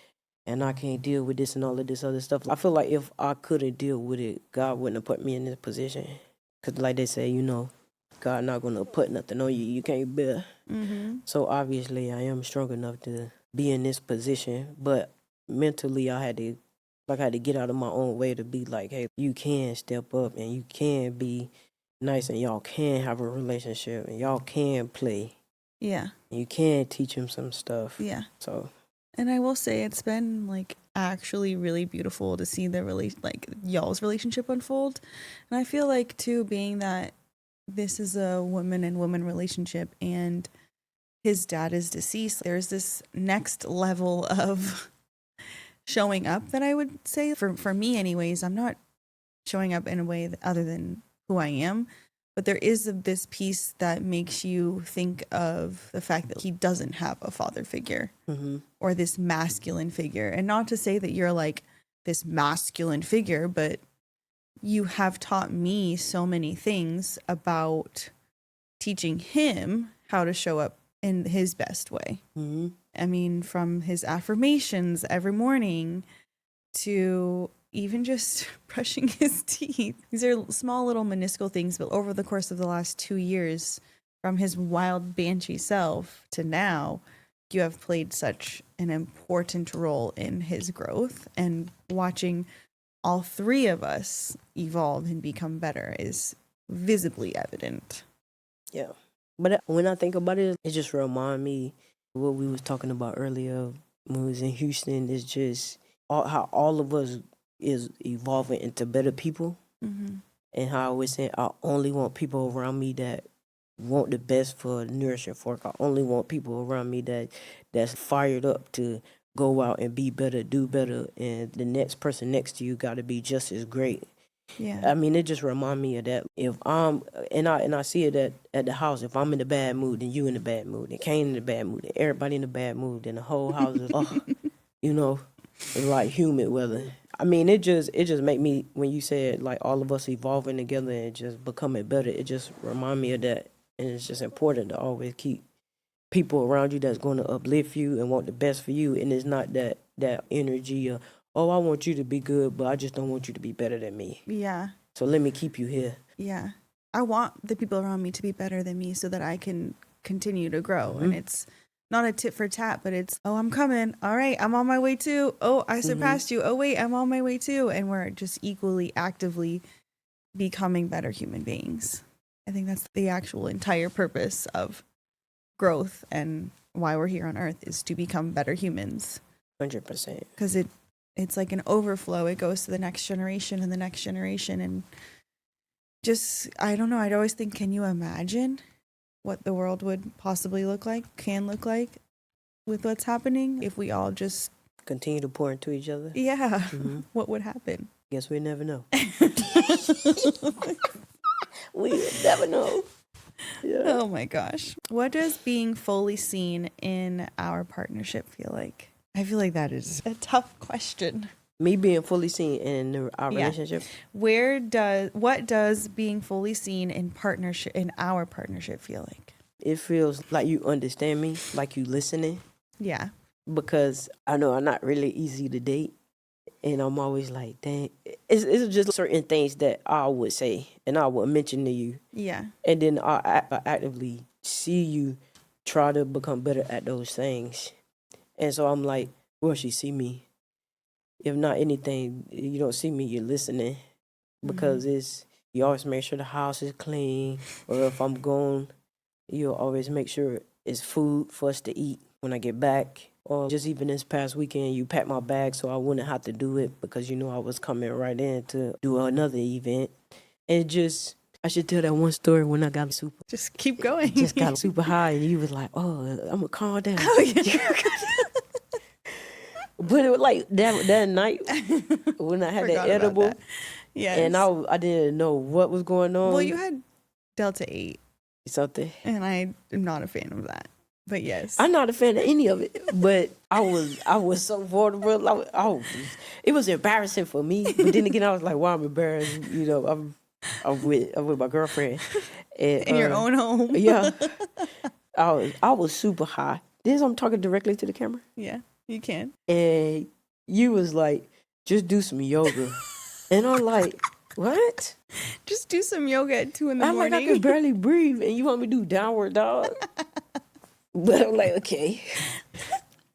[SPEAKER 1] and I can't deal with this and all of this other stuff. I feel like if I couldn't deal with it, God wouldn't have put me in this position. Because like they say, God not going to put nothing on you you can't bear. So obviously I am strong enough to be in this position, but mentally I had to get out of my own way to be like, hey, you can step up and you can be nice and y'all can have a relationship and y'all can play.
[SPEAKER 2] Yeah.
[SPEAKER 1] And you can teach him some stuff.
[SPEAKER 2] Yeah.
[SPEAKER 1] So.
[SPEAKER 2] And I will say it's been like actually really beautiful to see y'all's relationship unfold. And I feel like too, being that this is a woman and woman relationship and his dad is deceased, there's this next level of showing up that I would say for me anyways. I'm not showing up in a way other than who I am, but there is this piece that makes you think of the fact that he doesn't have a father figure or this masculine figure. And not to say that you're like this masculine figure, but you have taught me so many things about teaching him how to show up in his best way. I mean, from his affirmations every morning to even just brushing his teeth. These are small little minuscule things, but over the course of the last 2 years, from his wild banshee self to now, you have played such an important role in his growth, and watching all three of us evolve and become better is visibly evident.
[SPEAKER 1] Yeah. But when I think about it, it just reminds me what we was talking about earlier when we was in Houston. Is just how all of us is evolving into better people. And how I always say, I only want people around me that want the best for Nourishing Fork. I only want people around me that's fired up to go out and be better, do better, and the next person next to you got to be just as great.
[SPEAKER 2] Yeah.
[SPEAKER 1] I mean, it just reminds me of that. If I see it at the house, if I'm in a bad mood, then you in a bad mood, and Kane in a bad mood, and everybody in a bad mood, then the whole house is, it's like humid weather. I mean, it just make me, when you said like all of us evolving together and just becoming better, it just remind me of that. And it's just important to always keep people around you that's going to uplift you and want the best for you. And it's not that energy of, oh, I want you to be good, but I just don't want you to be better than me.
[SPEAKER 2] Yeah.
[SPEAKER 1] So let me keep you here.
[SPEAKER 2] Yeah. I want the people around me to be better than me so that I can continue to grow. And it's not a tit for tat, but it's, oh, I'm coming. All right, I'm on my way too. Oh, I surpassed you. Oh, wait, I'm on my way too. And we're just equally actively becoming better human beings. I think that's the actual entire purpose of growth and why we're here on earth, is to become better humans.
[SPEAKER 1] 100%.
[SPEAKER 2] Because it's like an overflow. It goes to the next generation and the next generation. And just, I don't know, I'd always think, can you imagine what the world would possibly can look like with what's happening if we all just
[SPEAKER 1] continue to pour into each other?
[SPEAKER 2] Yeah. What would happen?
[SPEAKER 1] Guess we never know. We'll never know. Yeah.
[SPEAKER 2] Oh my gosh. What does being fully seen in our partnership feel like? I feel like that is a tough question.
[SPEAKER 1] Me being fully seen in our relationship.
[SPEAKER 2] What does being fully seen in our partnership feel like? It
[SPEAKER 1] feels like you understand me, like you listening.
[SPEAKER 2] Yeah.
[SPEAKER 1] Because I know I'm not really easy to date. And I'm always like, dang, it's just certain things that I would say and I would mention to you.
[SPEAKER 2] Yeah.
[SPEAKER 1] And then I actively see you try to become better at those things. And so I'm like, well, she see me. If not anything, you don't see me, you're listening. Because you always make sure the house is clean. Or if I'm gone, you'll always make sure it's food for us to eat when I get back. Or just even this past weekend, you packed my bag so I wouldn't have to do it because I was coming right in to do another event. And I should tell that one story when I got super.
[SPEAKER 2] Just keep going.
[SPEAKER 1] Just got super high and you was like, oh, I'm going to calm down.
[SPEAKER 2] Oh, yeah.
[SPEAKER 1] But it was like that night when I had that edible.
[SPEAKER 2] Yes.
[SPEAKER 1] And I didn't know what was going on.
[SPEAKER 2] Well, you had Delta 8.
[SPEAKER 1] Something.
[SPEAKER 2] And I am not a fan of that. But yes.
[SPEAKER 1] I'm not a fan of any of it. But I was so vulnerable. It was embarrassing for me. But then again, I was like, wow, I'm embarrassed. I'm with my girlfriend. And,
[SPEAKER 2] in your own home.
[SPEAKER 1] Yeah. I was super high. I'm talking directly to the camera.
[SPEAKER 2] Yeah, you can.
[SPEAKER 1] And you was like, just do some yoga. And I'm like, what?
[SPEAKER 2] Just do some yoga at 2 in the
[SPEAKER 1] I'm like, I
[SPEAKER 2] morning.
[SPEAKER 1] can barely breathe, and you want me to do downward dog? But I'm like, okay.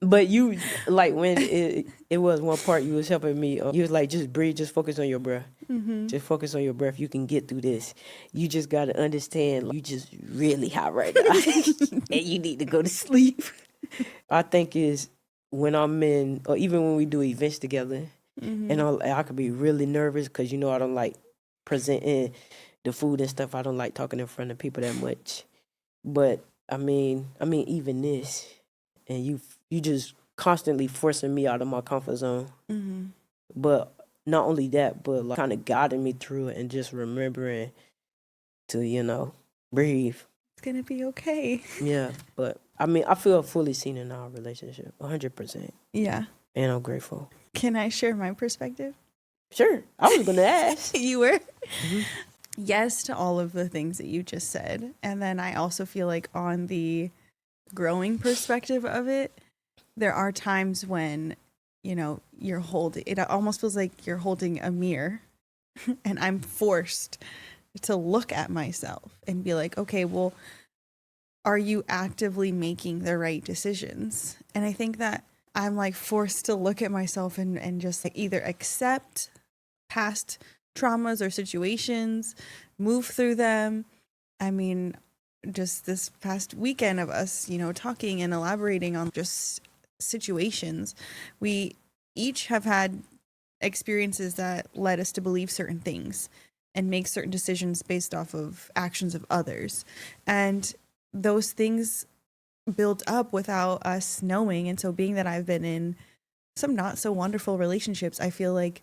[SPEAKER 1] But you, like, when it was one part you was helping me, you was like, just breathe, just focus on your breath. Just focus on your breath. You can get through this. You just got to understand, you just really hot right now. And you need to go to sleep. I think is when I'm in, or even when we do events together, and I could be really nervous because, you know, I don't like presenting the food and stuff. I don't like talking in front of people that much. But, I mean, even this, and you just constantly forcing me out of my comfort zone. But not only that, but like kind of guiding me through it and just remembering to, you know, breathe.
[SPEAKER 2] It's going to be okay.
[SPEAKER 1] Yeah, but I mean, I feel fully seen in our relationship, 100%.
[SPEAKER 2] Yeah.
[SPEAKER 1] And I'm grateful.
[SPEAKER 2] Can I share my perspective?
[SPEAKER 1] Sure. I was going to ask.
[SPEAKER 2] You were? Yes to all of the things that you just said. And then I also feel like on the growing perspective of it, there are times when, you know, you're holding, it almost feels like you're holding a mirror and I'm forced to look at myself and be like, okay, well, are you actively making the right decisions? And I think that I'm like forced to look at myself and just like either accept past traumas or situations, move through them. I mean, just this past weekend of us, you know, talking and elaborating on just situations, we each have had experiences that led us to believe certain things and make certain decisions based off of actions of others. And those things built up without us knowing. And so being that I've been in some not so wonderful relationships, I feel like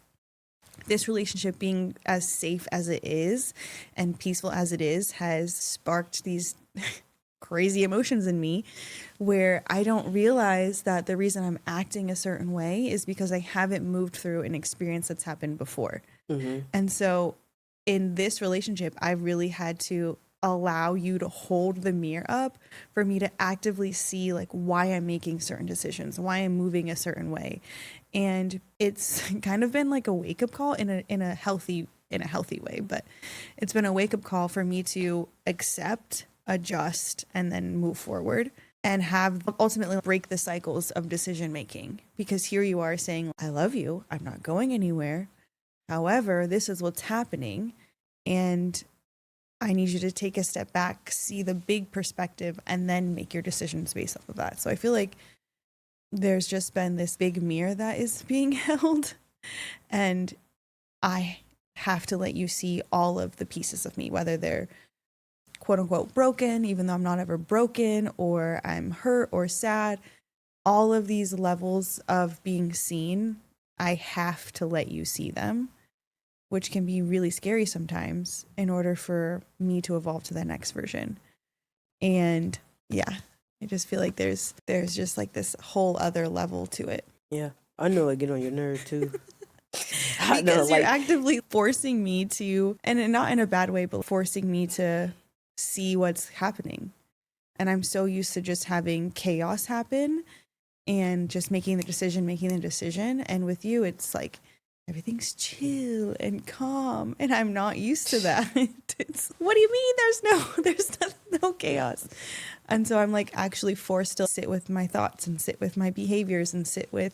[SPEAKER 2] this relationship being as safe as it is and peaceful as it is has sparked these crazy emotions in me where I don't realize that the reason I'm acting a certain way is because I haven't moved through an experience that's happened before. And so in this relationship, I really had to allow you to hold the mirror up for me to actively see like why I'm making certain decisions, why I'm moving a certain way. And it's kind of been like a wake-up call in a healthy way, but it's been a wake-up call for me to accept, adjust, and then move forward and have ultimately break the cycles of decision making. Because here you are saying, I love you, I'm not going anywhere. However, this is what's happening. And I need you to take a step back, see the big perspective, and then make your decisions based off of that. So I feel like there's just been this big mirror that is being held, and I have to let you see all of the pieces of me, whether they're quote unquote broken, even though I'm not ever broken, or I'm hurt or sad. All of these levels of being seen, I have to let you see them, which can be really scary sometimes in order for me to evolve to the next version. And yeah, I just feel like there's just like this whole other level to it.
[SPEAKER 1] Yeah, I know I get on your nerves too. I know,
[SPEAKER 2] Because
[SPEAKER 1] like,
[SPEAKER 2] you're actively forcing me to, and not in a bad way, but forcing me to see what's happening. And I'm so used to just having chaos happen and just making the decision. And with you, it's like, everything's chill and calm, and I'm not used to that. What do you mean there's no chaos? And so I'm like actually forced to sit with my thoughts and sit with my behaviors and sit with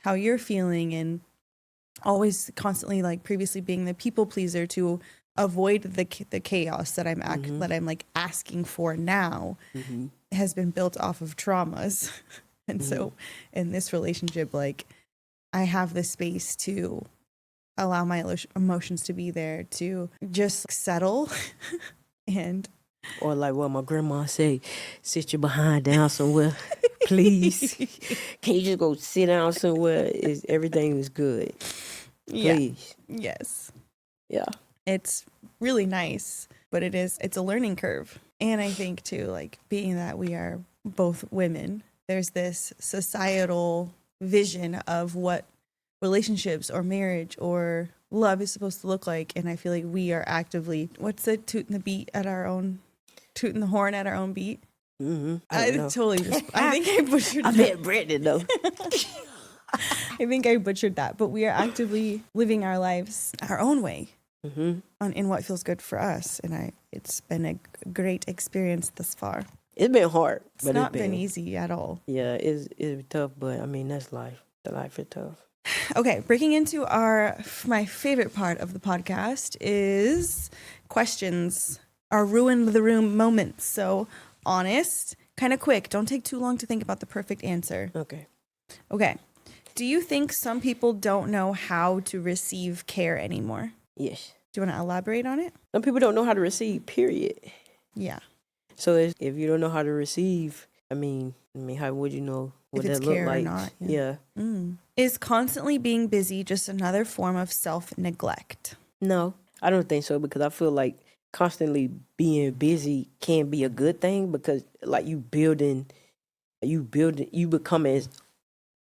[SPEAKER 2] how you're feeling, and always constantly like previously being the people pleaser to avoid the chaos that I'm like asking for now has been built off of traumas. And so in this relationship, like, I have the space to allow my emotions to be there, to just settle. And
[SPEAKER 1] or like what my grandma say, sit your behind down somewhere, please. Can you just go sit down somewhere? Everything is good, please.
[SPEAKER 2] Yes.
[SPEAKER 1] Yeah.
[SPEAKER 2] It's really nice, but it's a learning curve. And I think too, like, being that we are both women, there's this societal vision of what relationships or marriage or love is supposed to look like. And I feel like we are actively, what's it, tooting the horn at our own beat.
[SPEAKER 1] I
[SPEAKER 2] totally just, I think I butchered
[SPEAKER 1] I bet Brandon though.
[SPEAKER 2] I think I butchered that, but we are actively living our lives our own way in what feels good for us. And it's been a great experience thus far.
[SPEAKER 1] It's been hard,
[SPEAKER 2] It's
[SPEAKER 1] but
[SPEAKER 2] not been easy at all.
[SPEAKER 1] Yeah, it's tough, but I mean, that's life. The life is tough.
[SPEAKER 2] Okay, breaking into my favorite part of the podcast is questions, our ruin the room moments. So honest, kind of quick. Don't take too long to think about the perfect answer. Okay. Do you think some people don't know how to receive care anymore?
[SPEAKER 1] Yes.
[SPEAKER 2] Do you want to elaborate on it?
[SPEAKER 1] Some people don't know how to receive, period.
[SPEAKER 2] Yeah.
[SPEAKER 1] So if you don't know how to receive, I mean, how would you know what
[SPEAKER 2] if it's
[SPEAKER 1] that look
[SPEAKER 2] care
[SPEAKER 1] like?
[SPEAKER 2] or not?
[SPEAKER 1] Yeah.
[SPEAKER 2] Is constantly being busy just another form of self-neglect?
[SPEAKER 1] No, I don't think so, because I feel like constantly being busy can be a good thing, because like you becoming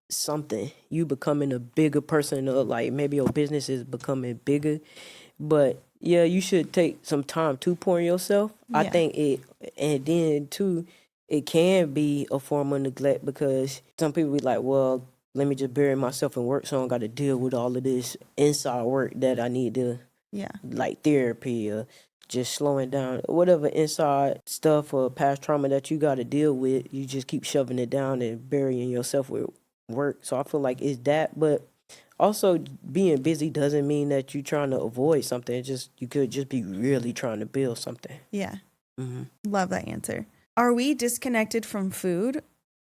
[SPEAKER 1] something, you becoming a bigger person, or like maybe your business is becoming bigger. But yeah, you should take some time to pour in yourself. I
[SPEAKER 2] Yeah.
[SPEAKER 1] think and then too, it can be a form of neglect, because some people be like, well, let me just bury myself in work, so I don't got to deal with all of this inside work that I need to, like therapy or just slowing down, whatever inside stuff or past trauma that you got to deal with. You just keep shoving it down and burying yourself with work. So I feel like it's that, but also being busy doesn't mean that you're trying to avoid something. It's just, you could just be really trying to build something.
[SPEAKER 2] Yeah. Love that answer. Are we disconnected from food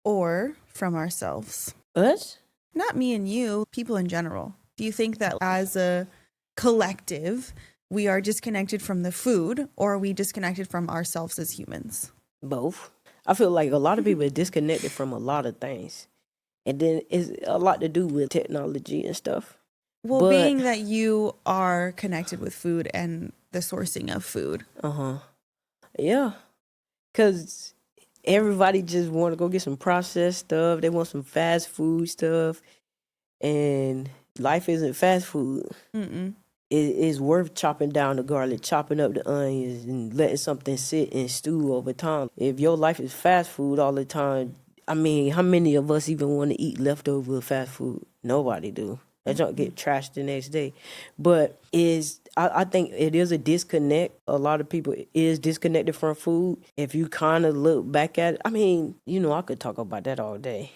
[SPEAKER 2] or from ourselves?
[SPEAKER 1] Us?
[SPEAKER 2] Not me and you, people in general. Do you think that as a collective, we are disconnected from the food, or are we disconnected from ourselves as humans?
[SPEAKER 1] Both. I feel like a lot of people are disconnected from a lot of things. And then it's a lot to do with technology and stuff.
[SPEAKER 2] Well, being that you are connected with food and the sourcing of food.
[SPEAKER 1] Yeah. Because everybody just want to go get some processed stuff. They want some fast food stuff. And life isn't fast food. It's worth chopping down the garlic, chopping up the onions, and letting something sit and stew over time. If your life is fast food all the time, I mean, how many of us even want to eat leftover fast food? Nobody do. That junk get trashed the next day. But I think it is a disconnect. A lot of people is disconnected from food. If you kind of look back at it, I mean, I could talk about that all day.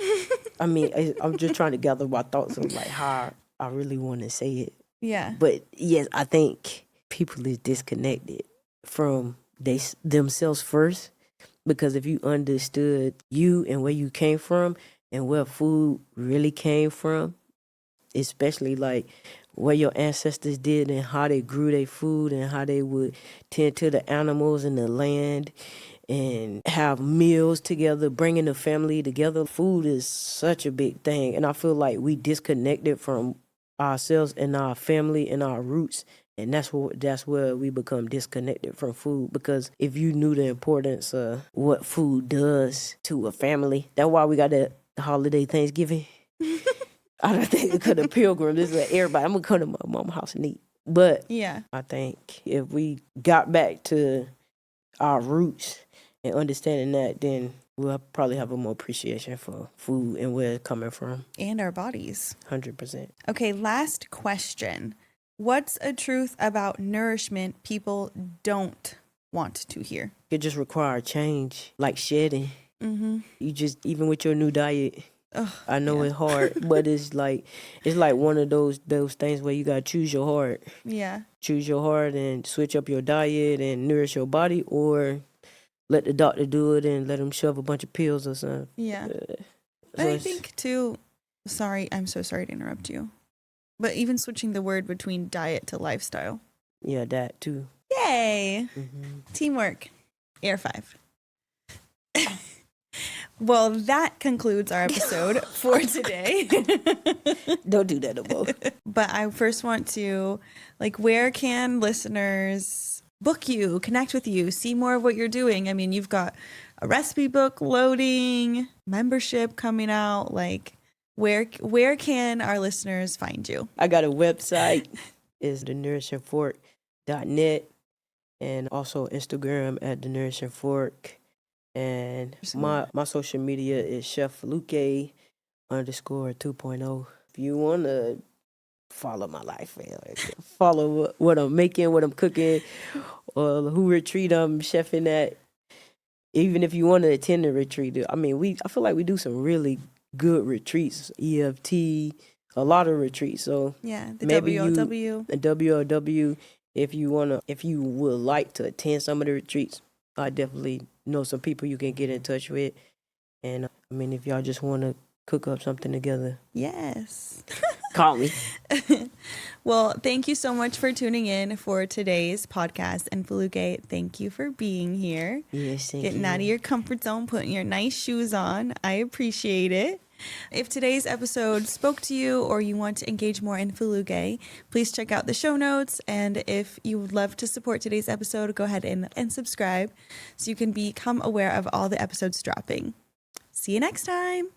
[SPEAKER 1] I mean, I'm just trying to gather my thoughts of like how I really want to say it.
[SPEAKER 2] Yeah.
[SPEAKER 1] But yes, I think people is disconnected from themselves first, because if you understood you and where you came from and where food really came from, especially like what your ancestors did and how they grew their food and how they would tend to the animals and the land and have meals together, bringing the family together. Food is such a big thing. And I feel like we disconnected from ourselves and our family and our roots. And that's where we become disconnected from food. Because if you knew the importance of what food does to a family, that's why we got the holiday Thanksgiving. I don't think because the pilgrim, this is like everybody, I'm going to come to my mom's house and eat. But
[SPEAKER 2] yeah,
[SPEAKER 1] I think if we got back to our roots and understanding that, then we'll probably have a more appreciation for food and where it's coming from.
[SPEAKER 2] And our bodies.
[SPEAKER 1] 100%.
[SPEAKER 2] Okay, last question. What's a truth about nourishment people don't want to hear?
[SPEAKER 1] It just requires change, like shedding. You just, even with your new diet, I know it's hard, but it's like one of those things where you gotta choose your heart.
[SPEAKER 2] Yeah.
[SPEAKER 1] Choose your heart and switch up your diet and nourish your body, or let the doctor do it and let him shove a bunch of pills or something.
[SPEAKER 2] Yeah.
[SPEAKER 1] So
[SPEAKER 2] I think too, I'm so sorry to interrupt you, but even switching the word between diet to lifestyle.
[SPEAKER 1] Yeah, that too.
[SPEAKER 2] Yay. Teamwork. Air 5. Well, that concludes our episode for today.
[SPEAKER 1] Don't do that no more.
[SPEAKER 2] But I first want to, where can listeners book you, connect with you, see more of what you're doing? I mean, you've got a recipe book loading, membership coming out. Where can our listeners find you?
[SPEAKER 1] I got a website. It's thenourishingfork.net, and also Instagram at thenourishingfork. And my social media is Chef Foluke _2.0. if you want to follow my life, man, like, follow what I'm making, what I'm cooking, or who retreat I'm chefing at. Even if you want to attend a retreat, I mean, I feel like we do some really good retreats, EFT, a lot of retreats. So
[SPEAKER 2] Yeah, the
[SPEAKER 1] maybe
[SPEAKER 2] WLW.
[SPEAKER 1] the WLW, if you would like to attend some of the retreats, I definitely know some people you can get in touch with. And I mean, if y'all just want to cook up something together,
[SPEAKER 2] Yes.
[SPEAKER 1] call me.
[SPEAKER 2] Well, thank you so much for tuning in for today's podcast. And Foluke, thank you for being here.
[SPEAKER 1] Yes, thank
[SPEAKER 2] Getting
[SPEAKER 1] you.
[SPEAKER 2] out of your comfort zone, putting your nice shoes on. I appreciate it. If today's episode spoke to you or you want to engage more in Foluke, please check out the show notes. And if you would love to support today's episode, go ahead and subscribe so you can become aware of all the episodes dropping. See you next time.